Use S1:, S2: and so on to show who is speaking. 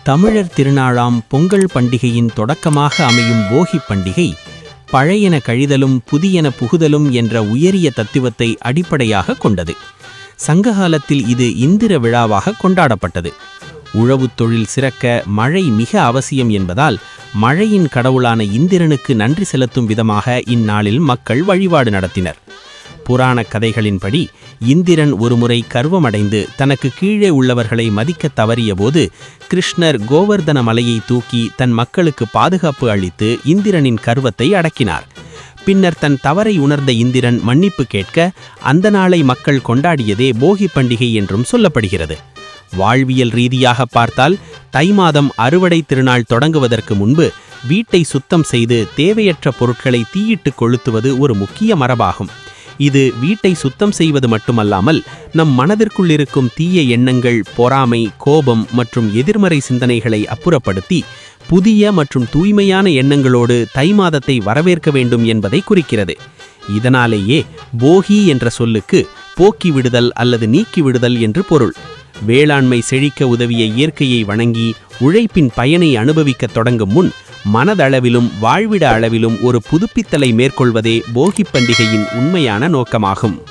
S1: தமிழர் திருநாளாம் பொங்கல் பண்டிகையின் தொடக்கமாக அமையும் போகிப் பண்டிகை பழையன கழிதலும் புதியன புகுதலும் என்ற உயரிய தத்துவத்தை அடிப்படையாக கொண்டது. சங்ககாலத்தில் இது இந்திர விழாவாக கொண்டாடப்பட்டது. உழவுத் தொழில் சிறக்க மழை மிக அவசியம் என்பதால் மழையின் கடவுளான இந்திரனுக்கு நன்றி செலுத்தும் விதமாக இந்நாளில் மக்கள் வழிபாடு நடத்தினர். புராணக் கதைகளின்படி இந்திரன் ஒருமுறை கர்வமடைந்து தனக்கு கீழே உள்ளவர்களை மதிக்கத் தவறியபோது கிருஷ்ணர் கோவர்தன மலையை தூக்கி தன் மக்களுக்கு பாதுகாப்பு அளித்து இந்திரனின் கர்வத்தை அடக்கினார். பின்னர் தன் தவறை உணர்ந்த இந்திரன் மன்னிப்பு கேட்க அந்த நாளை மக்கள் கொண்டாடியதே போகி பண்டிகை என்றும் சொல்லப்படுகிறது. வாழ்வியல் ரீதியாக பார்த்தால் தை மாதம் அறுவடை திருநாள் தொடங்குவதற்கு முன்பு வீட்டை சுத்தம் செய்து தேவையற்ற பொருட்களை தீயிட்டு கொளுத்துவது ஒரு முக்கிய மரபாகும். இது வீட்டை சுத்தம் செய்வது மட்டுமல்லாமல் நம் மனதிற்குள் இருக்கும் தீய எண்ணங்கள், பொறாமை, கோபம் மற்றும் எதிர்மறை சிந்தனைகளை அப்புறப்படுத்தி புதிய மற்றும் தூய்மையான எண்ணங்களோடு தை மாதத்தை வரவேற்க வேண்டும் என்பதை குறிக்கிறது. இதனாலேயே போகி என்ற சொல்லுக்கு போக்கி விடுதல் அல்லது நீக்கி விடுதல் என்று பொருள். வேளாண்மை செழிக்க உதவிய இயற்கையை வணங்கி உழைப்பின் பயனை அனுபவிக்கத் தொடங்கும் முன் மனதளவிலும் வாழ்விட அளவிலும் ஒரு புதுப்பித்தலை மேற்கொள்வதே போகிப் பண்டிகையின் உண்மையான நோக்கமாகும்.